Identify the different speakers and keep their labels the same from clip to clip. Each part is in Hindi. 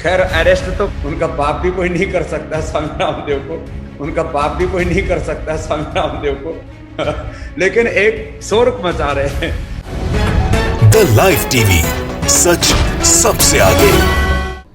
Speaker 1: खैर अरेस्ट तो उनका बाप भी कोई नहीं कर सकता स्वामी रामदेव को, उनका बाप भी कोई नहीं कर सकता स्वामी रामदेव को लेकिन एक शोर मचा रहे हैं।
Speaker 2: द लाइव टीवी, सच सबसे आगे।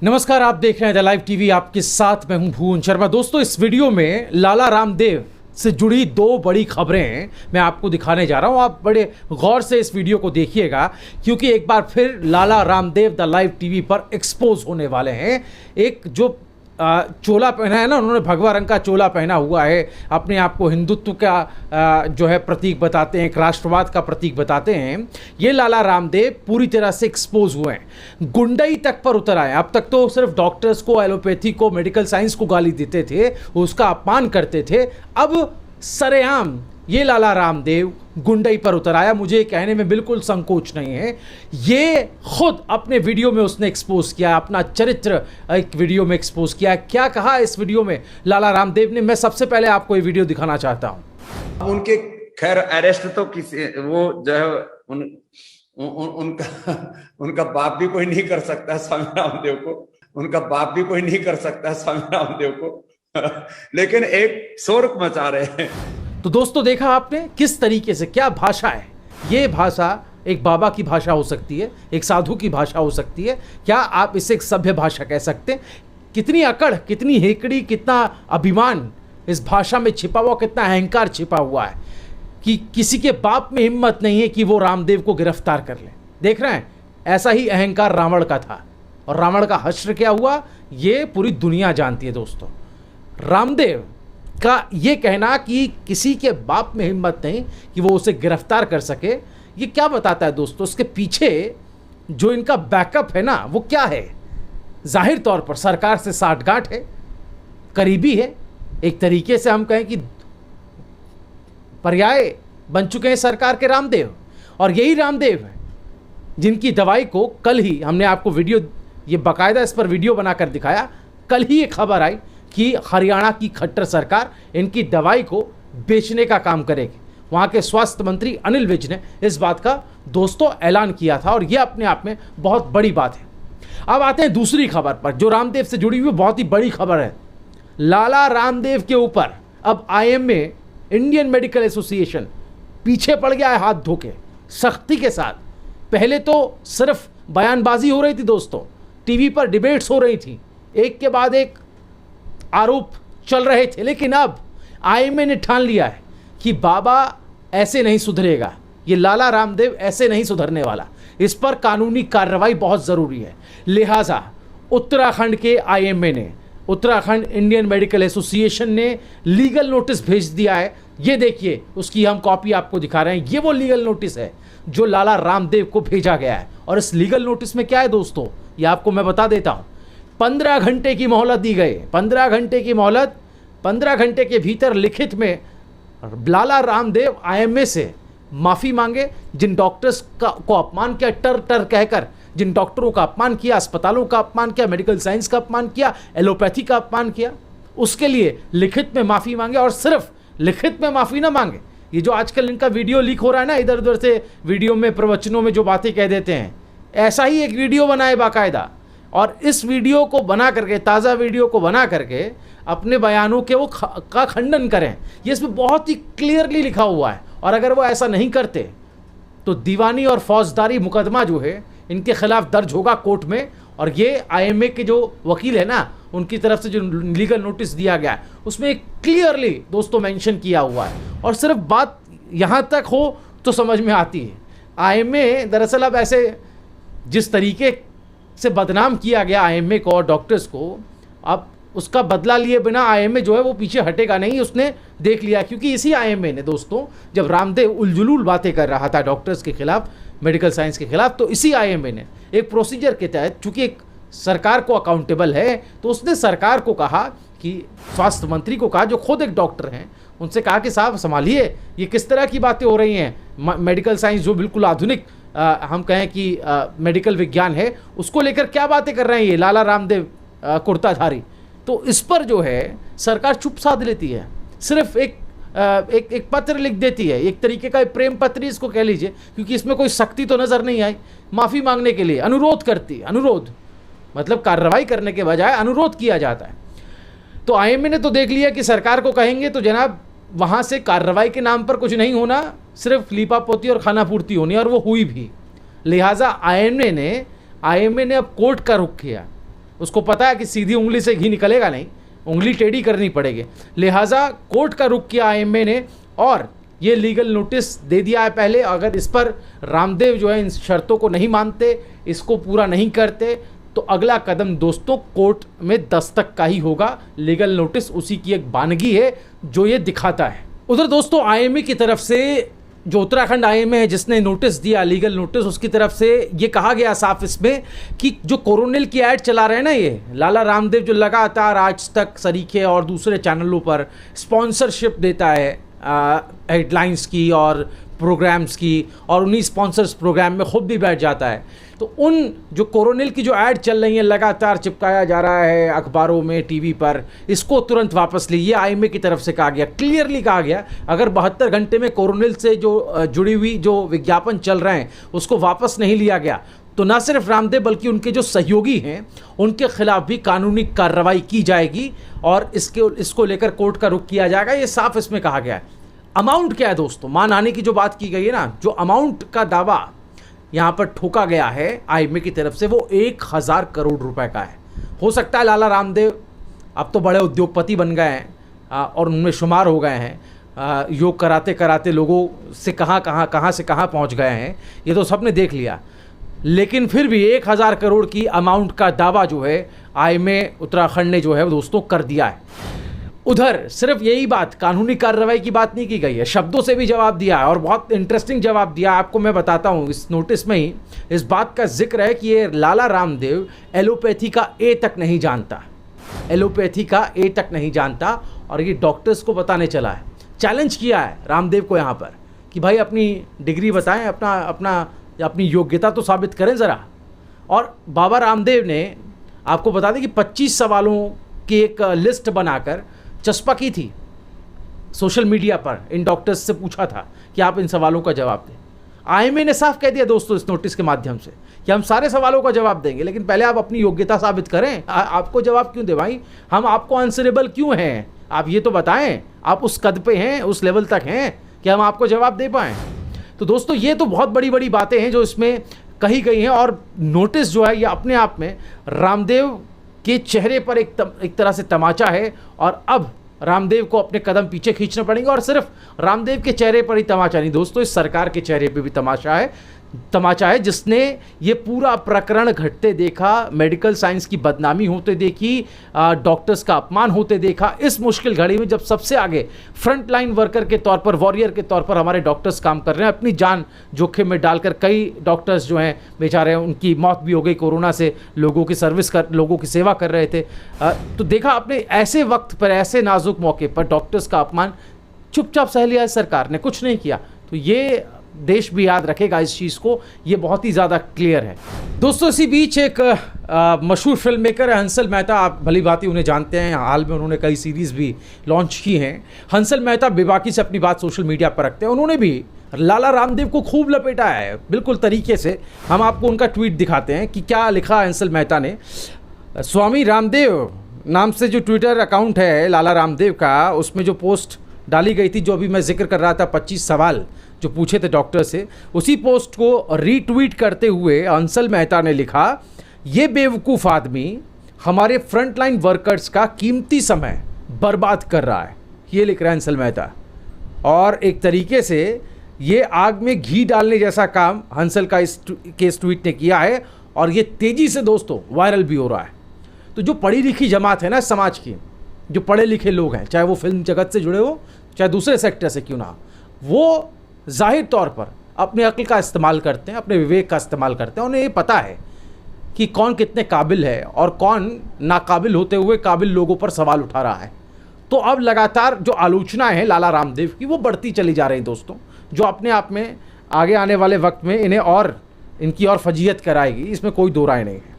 Speaker 3: नमस्कार, आप देख रहे हैं द लाइव टीवी, आपके साथ मैं हूं भुवन शर्मा। दोस्तों, इस वीडियो में लाला रामदेव से जुड़ी दो बड़ी खबरें मैं आपको दिखाने जा रहा हूं। आप बड़े गौर से इस वीडियो को देखिएगा क्योंकि एक बार फिर लाला रामदेव द लाइव टीवी पर एक्सपोज होने वाले हैं। एक जो चोला पहना है ना, उन्होंने भगवा रंग का चोला पहना हुआ है, अपने आप को हिंदुत्व का जो है प्रतीक बताते हैं, एक राष्ट्रवाद का प्रतीक बताते हैं। ये लाला रामदेव पूरी तरह से एक्सपोज हुए हैं, गुंडई तक पर उतर आए। अब तक तो सिर्फ डॉक्टर्स को, एलोपैथी को, मेडिकल साइंस को गाली देते थे, उसका अपमान करते थे। अब सरेआम ये लाला रामदेव गुंडई पर उतर आया। मुझे कहने में बिल्कुल संकोच नहीं है, ये खुद अपने वीडियो में उसने एक्सपोज किया, अपना चरित्र एक वीडियो में एक्सपोज किया। क्या कहा इस वीडियो में लाला रामदेव ने, मैं सबसे पहले आपको ये वीडियो दिखाना चाहता हूं।
Speaker 1: उनके खैर अरेस्ट तो किसी वो जो है उनका बाप भी कोई नहीं कर सकता स्वामी रामदेव को, उनका बाप भी कोई नहीं कर सकता स्वामी रामदेव को लेकिन एक शोर मचा रहे हैं।
Speaker 3: तो दोस्तों, देखा आपने किस तरीके से, क्या भाषा है ये। भाषा एक बाबा की भाषा हो सकती है, एक साधु की भाषा हो सकती है, क्या आप इसे एक सभ्य भाषा कह सकते हैं? कितनी अकड़, कितनी हेकड़ी, कितना अभिमान इस भाषा में छिपा हुआ, कितना अहंकार छिपा हुआ है कि किसी के बाप में हिम्मत नहीं है कि वो रामदेव को गिरफ्तार कर ले। देख रहे हैं, ऐसा ही अहंकार रावण का था, और रावण का हश्र क्या हुआ ये पूरी दुनिया जानती है। दोस्तों, रामदेव का ये कहना कि किसी के बाप में हिम्मत नहीं कि वो उसे गिरफ्तार कर सके, ये क्या बताता है दोस्तों? उसके पीछे जो इनका बैकअप है ना, वो क्या है? जाहिर तौर पर सरकार से साठगांठ है, करीबी है, एक तरीके से हम कहें कि पर्याय बन चुके हैं सरकार के रामदेव। और यही रामदेव है जिनकी दवाई को कल ही हमने आपको वीडियो, ये बाकायदा इस पर वीडियो बनाकर दिखाया। कल ही एक खबर आई कि हरियाणा की खट्टर सरकार इनकी दवाई को बेचने का काम करेगी। वहाँ के स्वास्थ्य मंत्री अनिल विज ने इस बात का दोस्तों ऐलान किया था, और यह अपने आप में बहुत बड़ी बात है। अब आते हैं दूसरी खबर पर, जो रामदेव से जुड़ी हुई बहुत ही बड़ी खबर है। लाला रामदेव के ऊपर अब IMA, इंडियन मेडिकल एसोसिएशन, पीछे पड़ गया है हाथ धोके, सख्ती के साथ। पहले तो सिर्फ बयानबाजी हो रही थी दोस्तों, टीवी पर डिबेट्स हो रही थी, एक के बाद एक आरोप चल रहे थे, लेकिन अब IMA ने ठान लिया है कि बाबा ऐसे नहीं सुधरेगा, ये लाला रामदेव ऐसे नहीं सुधरने वाला, इस पर कानूनी कार्रवाई बहुत ज़रूरी है। लिहाजा उत्तराखंड के IMA ने, उत्तराखंड इंडियन मेडिकल एसोसिएशन ने लीगल नोटिस भेज दिया है। ये देखिए, उसकी हम कॉपी आपको दिखा रहे हैं। ये वो लीगल नोटिस है जो लाला रामदेव को भेजा गया है। और इस लीगल नोटिस में क्या है दोस्तों, ये आपको मैं बता देता हूँ। 15 घंटे की मोहलत दी गई, 15 घंटे की मोहलत। 15 घंटे के भीतर लिखित में लाला रामदेव IMA से माफ़ी मांगे। जिन डॉक्टर्स को अपमान किया, टर कहकर जिन डॉक्टरों का अपमान किया, अस्पतालों का अपमान किया, मेडिकल साइंस का अपमान किया, एलोपैथी का अपमान किया, उसके लिए लिखित में माफ़ी मांगे। और सिर्फ लिखित में माफ़ी ना मांगे, ये जो आजकल इनका वीडियो लीक हो रहा है ना, इधर उधर से वीडियो में, प्रवचनों में जो बातें कह देते हैं, ऐसा ही एक वीडियो बनाए बाकायदा, और इस वीडियो को बना करके, ताज़ा वीडियो को बना करके अपने बयानों के वो का खंडन करें। ये इसमें बहुत ही क्लियरली लिखा हुआ है। और अगर वो ऐसा नहीं करते तो दीवानी और फौजदारी मुकदमा जो है इनके खिलाफ दर्ज होगा कोर्ट में। और ये IMA के जो वकील है ना, उनकी तरफ से जो लीगल नोटिस दिया गया है, उसमें क्लियरली दोस्तों मेंशन किया हुआ है। और सिर्फ बात यहाँ तक हो तो समझ में आती है। IMA दरअसल अब ऐसे जिस तरीके से बदनाम किया गया IMA को और डॉक्टर्स को, अब उसका बदला लिए बिना IMA जो है वो पीछे हटेगा नहीं। उसने देख लिया, क्योंकि इसी IMA ने दोस्तों, जब रामदेव उलझुलूल बातें कर रहा था डॉक्टर्स के खिलाफ, मेडिकल साइंस के खिलाफ, तो इसी IMA ने एक प्रोसीजर के तहत, चूँकि एक सरकार को अकाउंटेबल है, तो उसने सरकार को कहा कि स्वास्थ्य मंत्री को कहा, जो खुद एक डॉक्टर हैं, उनसे कहा कि साहब संभालिए, ये किस तरह की बातें हो रही हैं। मेडिकल साइंस जो बिल्कुल आधुनिक हम कहें कि मेडिकल विज्ञान है, उसको लेकर क्या बातें कर रहे हैं ये लाला रामदेव कुर्ताधारी। तो इस पर जो है सरकार चुप साध लेती है, सिर्फ एक पत्र लिख देती है, एक तरीके का प्रेम पत्र इसको कह लीजिए, क्योंकि इसमें कोई सख्ती तो नज़र नहीं आई। माफ़ी मांगने के लिए अनुरोध करती, अनुरोध मतलब कार्रवाई करने के बजाय अनुरोध किया जाता है। तो आईएमए ने तो देख लिया कि सरकार को कहेंगे तो जनाब वहाँ से कार्रवाई के नाम पर कुछ नहीं होना, सिर्फ लीपापोती और खानापूर्ति होनी, और वो हुई भी। लिहाजा आईएमए ने अब कोर्ट का रुख किया। उसको पता है कि सीधी उंगली से घी निकलेगा नहीं, उंगली टेढ़ी करनी पड़ेगी। लिहाजा कोर्ट का रुख किया आईएमए ने और ये लीगल नोटिस दे दिया है पहले। अगर इस पर रामदेव जो है इन शर्तों को नहीं मानते, इसको पूरा नहीं करते, तो अगला कदम दोस्तों कोर्ट में दस्तक का ही होगा। लीगल नोटिस उसी की एक बानगी है जो ये दिखाता है। उधर दोस्तों आईएमए की तरफ से, जो उत्तराखंड आईएमए है जिसने नोटिस दिया, लीगल नोटिस, उसकी तरफ से ये कहा गया साफ इसमें कि जो कोरोनिल की ऐड चला रहे हैं ना ये लाला रामदेव, जो लगातार आज तक सरीखे और दूसरे चैनलों पर स्पॉन्सरशिप देता है हेडलाइंस की और प्रोग्राम्स की, और उन्हीं स्पॉन्सर्स प्रोग्राम में खुद भी बैठ जाता है, तो उन जो कोरोनिल की जो ऐड चल रही है लगातार चिपकाया जा रहा है अखबारों में, टीवी पर, इसको तुरंत वापस लीजिए। आईएमए की तरफ से कहा गया, क्लियरली कहा गया, अगर 72 घंटे में कोरोनिल से जो जुड़ी हुई जो विज्ञापन चल रहे हैं उसको वापस नहीं लिया गया तो न सिर्फ रामदेव बल्कि उनके जो सहयोगी हैं उनके खिलाफ भी कानूनी कार्रवाई की जाएगी और इसको लेकर कोर्ट का रुख किया जाएगा। ये साफ इसमें कहा गया है। अमाउंट क्या है दोस्तों, मान आने की जो बात की गई है ना, जो अमाउंट का दावा यहाँ पर ठोका गया है आईएमए की तरफ से, वो 1000 करोड़ रुपए का है। हो सकता है लाला रामदेव अब तो बड़े उद्योगपति बन गए हैं और उनमें शुमार हो गए हैं, योग कराते कराते लोगों से कहाँ से कहाँ पहुँच गए हैं, ये तो सबने देख लिया। लेकिन फिर भी 1000 करोड़ की अमाउंट का दावा जो है आईएमए उत्तराखंड ने जो है दोस्तों कर दिया है। उधर सिर्फ यही बात, कानूनी कार्रवाई की बात नहीं की गई है, शब्दों से भी जवाब दिया है और बहुत इंटरेस्टिंग जवाब दिया। आपको मैं बताता हूँ, इस नोटिस में ही इस बात का जिक्र है कि ये लाला रामदेव एलोपैथी का ए तक नहीं जानता, एलोपैथी का ए तक नहीं जानता, और ये डॉक्टर्स को बताने चला है। चैलेंज किया है रामदेव को यहाँ पर कि भाई अपनी डिग्री बताएं, अपनी योग्यता तो साबित करें ज़रा। और बाबा रामदेव ने आपको बता दें कि 25 सवालों की एक लिस्ट बनाकर चस्पा की थी सोशल मीडिया पर, इन डॉक्टर्स से पूछा था कि आप इन सवालों का जवाब दें। आईएमए ने साफ कह दिया दोस्तों इस नोटिस के माध्यम से कि हम सारे सवालों का जवाब देंगे, लेकिन पहले आप अपनी योग्यता साबित करें। आपको जवाब क्यों दे भाई, हम आपको आंसरेबल क्यों हैं, आप ये तो बताएं, आप उस कद पे हैं, उस लेवल तक हैं कि हम आपको जवाब दे पाएँ। तो दोस्तों ये तो बहुत बड़ी बड़ी बातें हैं जो इसमें कही गई हैं, और नोटिस जो है ये अपने आप में रामदेव के चेहरे पर एक तरह से तमाचा है, और अब रामदेव को अपने कदम पीछे खींचने पड़ेंगे। और सिर्फ रामदेव के चेहरे पर ही तमाचा नहीं दोस्तों, इस सरकार के चेहरे पे भी तमाचा है जिसने ये पूरा प्रकरण घटते देखा, मेडिकल साइंस की बदनामी होते देखी, डॉक्टर्स का अपमान होते देखा। इस मुश्किल घड़ी में जब सबसे आगे फ्रंट लाइन वर्कर के तौर पर, वॉरियर के तौर पर हमारे डॉक्टर्स काम कर रहे हैं, अपनी जान जोखिम में डालकर, कई डॉक्टर्स जो हैं बेचारे उनकी मौत भी हो गई कोरोना से, लोगों की सेवा कर रहे थे। तो देखा आपने ऐसे वक्त पर, ऐसे नाजुक मौके पर डॉक्टर्स का अपमान चुपचाप सह लिया है सरकार ने, कुछ नहीं किया। तो ये देश भी याद रखेगा इस चीज़ को, ये बहुत ही ज़्यादा क्लियर है दोस्तों। इसी बीच एक मशहूर फिल्म मेकर है हंसल मेहता, आप भली भांति उन्हें जानते हैं, हाल में उन्होंने कई सीरीज़ भी लॉन्च की हैं। हंसल मेहता बेबाकी से अपनी बात सोशल मीडिया पर रखते हैं। उन्होंने भी लाला रामदेव को खूब लपेटा है बिल्कुल तरीके से। हम आपको उनका ट्वीट दिखाते हैं कि क्या लिखा हंसल मेहता ने। स्वामी रामदेव नाम से जो ट्विटर अकाउंट है लाला रामदेव का, उसमें जो पोस्ट डाली गई थी, जो अभी मैं जिक्र कर रहा था, 25 सवाल जो पूछे थे डॉक्टर से, उसी पोस्ट को रीट्वीट करते हुए हंसल मेहता ने लिखा, ये बेवकूफ़ आदमी हमारे फ्रंटलाइन वर्कर्स का कीमती समय बर्बाद कर रहा है। ये लिख रहा है हंसल मेहता, और एक तरीके से ये आग में घी डालने जैसा काम हंसल का इस ट्वीट ने किया है, और ये तेज़ी से दोस्तों वायरल भी हो रहा है। तो जो पढ़ी लिखी जमात है ना समाज की, जो पढ़े लिखे लोग हैं, चाहे वो फिल्म जगत से जुड़े हो, चाहे दूसरे सेक्टर से क्यों ना, वो जाहिर तौर पर अपने अक्ल का इस्तेमाल करते हैं, अपने विवेक का इस्तेमाल करते हैं। उन्हें ये पता है कि कौन कितने काबिल है और कौन नाकाबिल होते हुए काबिल लोगों पर सवाल उठा रहा है। तो अब लगातार जो आलोचनाएं हैं लाला रामदेव की, वो बढ़ती चली जा रही दोस्तों, जो अपने आप में आगे आने वाले वक्त में इनकी और फजीहत कराएगी, इसमें कोई दो राय नहीं है।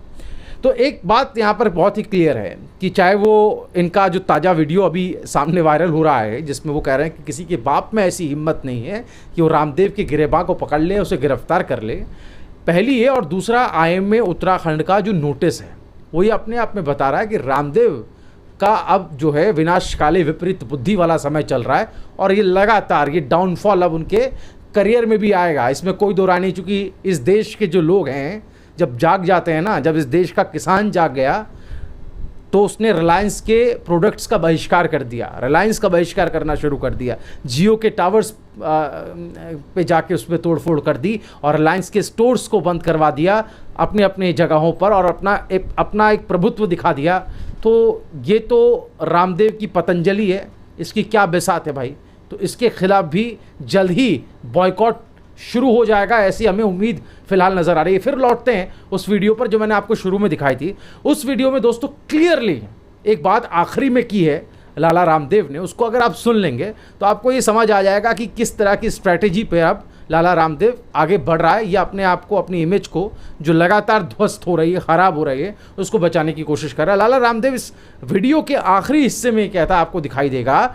Speaker 3: तो एक बात यहाँ पर बहुत ही क्लियर है कि चाहे वो इनका जो ताज़ा वीडियो अभी सामने वायरल हो रहा है, जिसमें वो कह रहे हैं कि किसी के बाप में ऐसी हिम्मत नहीं है कि वो रामदेव के गिरेबां को पकड़ ले, उसे गिरफ्तार कर ले, पहली है। और दूसरा, आईएमए उत्तराखंड का जो नोटिस है वो ये अपने आप में बता रहा है कि रामदेव का अब जो है विनाशकाले विपरीत बुद्धि वाला समय चल रहा है और ये लगातार ये डाउनफॉल अब उनके करियर में भी आएगा, इसमें कोई दो राय नहीं। चूँकि इस देश के जो लोग हैं जब जाग जाते हैं ना, जब इस देश का किसान जाग गया तो उसने रिलायंस के प्रोडक्ट्स का बहिष्कार कर दिया, रिलायंस का बहिष्कार करना शुरू कर दिया, जियो के टावर्स पे जाके उस पर तोड़फोड़ कर दी और रिलायंस के स्टोर्स को बंद करवा दिया अपने अपने जगहों पर और अपना एक प्रभुत्व दिखा दिया। तो ये तो रामदेव की पतंजलि है, इसकी क्या बिसात है भाई। तो इसके खिलाफ भी जल्द ही बॉयकॉट शुरू हो जाएगा, ऐसी हमें उम्मीद फिलहाल नज़र आ रही है। फिर लौटते हैं उस वीडियो पर जो मैंने आपको शुरू में दिखाई थी। उस वीडियो में दोस्तों क्लियरली एक बात आखिरी में की है लाला रामदेव ने, उसको अगर आप सुन लेंगे तो आपको ये समझ आ जाएगा कि किस तरह की स्ट्रैटेजी पे अब लाला रामदेव आगे बढ़ रहा है या अपने आप को, अपनी इमेज को जो लगातार ध्वस्त हो रही है, ख़राब हो रही है, उसको बचाने की कोशिश कर रहा है। लाला रामदेव इस वीडियो के आखिरी हिस्से में कहता है, आपको दिखाई देगा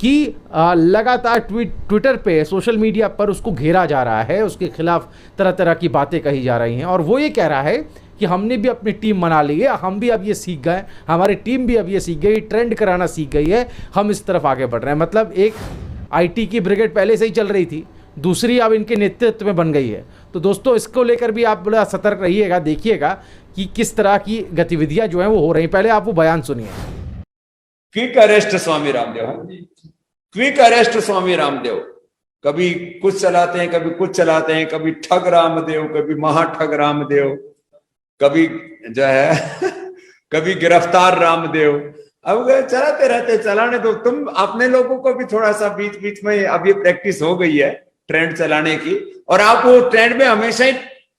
Speaker 3: कि लगातार ट्विटर पे, सोशल मीडिया पर उसको घेरा जा रहा है, उसके खिलाफ तरह तरह की बातें कही जा रही हैं और वो ये कह रहा है कि हमने भी अपनी टीम बना ली है, हम भी अब ये सीख गए, हमारी टीम भी अब ये सीख गई, ट्रेंड कराना सीख गई है, हम इस तरफ आगे बढ़ रहे हैं। मतलब एक IT की ब्रिगेड पहले से ही चल रही थी, दूसरी अब इनके नेतृत्व में बन गई है। तो दोस्तों इसको लेकर भी आप बड़ा सतर्क रहिएगा, देखिएगा कि किस तरह की गतिविधियां जो हैं वो हो रही हैं। पहले आप वो बयान सुनिए।
Speaker 1: Quick arrest Swami Ramdev, quick arrest Swami Ramdev, कभी कुछ चलाते हैं, कभी कुछ चलाते हैं, कभी ठग रामदेव, कभी महाठग रामदेव, कभी जो है कभी गिरफ्तार रामदेव। अब चलाते रहते, चलाने दो। तुम अपने लोगों को भी थोड़ा सा बीच बीच में अब ये प्रैक्टिस हो गई है ट्रेंड चलाने की और आप वो ट्रेंड में हमेशा ही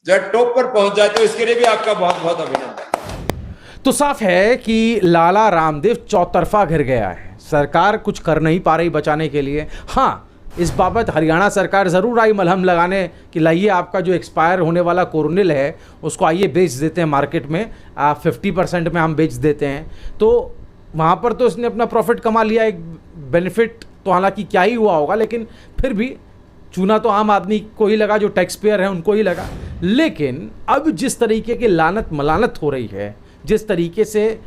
Speaker 1: जो टॉप पर पहुंच जाते हो, इसके लिए भी आपका बहुत बहुत अभिनंदन।
Speaker 3: तो साफ है कि लाला रामदेव चौतरफा घिर गया है, सरकार कुछ कर नहीं पा रही बचाने के लिए। हाँ, इस बाबत हरियाणा सरकार ज़रूर आई मलहम लगाने कि लाइए आपका जो एक्सपायर होने वाला कोरोनिल है उसको आइए बेच देते हैं मार्केट में, 50% में हम बेच देते हैं। तो वहाँ पर तो इसने अपना प्रॉफिट कमा लिया, एक बेनिफिट तो हालांकि क्या ही हुआ होगा, लेकिन फिर भी चूना तो आम आदमी को ही लगा, जो टैक्स पेयर है उनको ही लगा। लेकिन अब जिस तरीके की लानत मलानत हो रही है, जिस तरीके से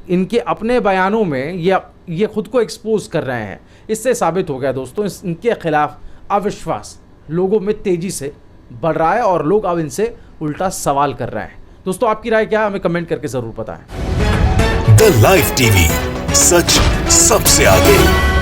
Speaker 3: इनके अपने बयानों में ये खुद को एक्सपोज कर रहे हैं, इससे साबित हो गया दोस्तों इनके खिलाफ अविश्वास लोगों में तेज़ी से बढ़ रहा है और लोग अब इनसे उल्टा सवाल कर रहे हैं। दोस्तों आपकी राय क्या है, हमें कमेंट करके ज़रूर बताएं।
Speaker 2: द लाइव टीवी, सच सबसे आगे।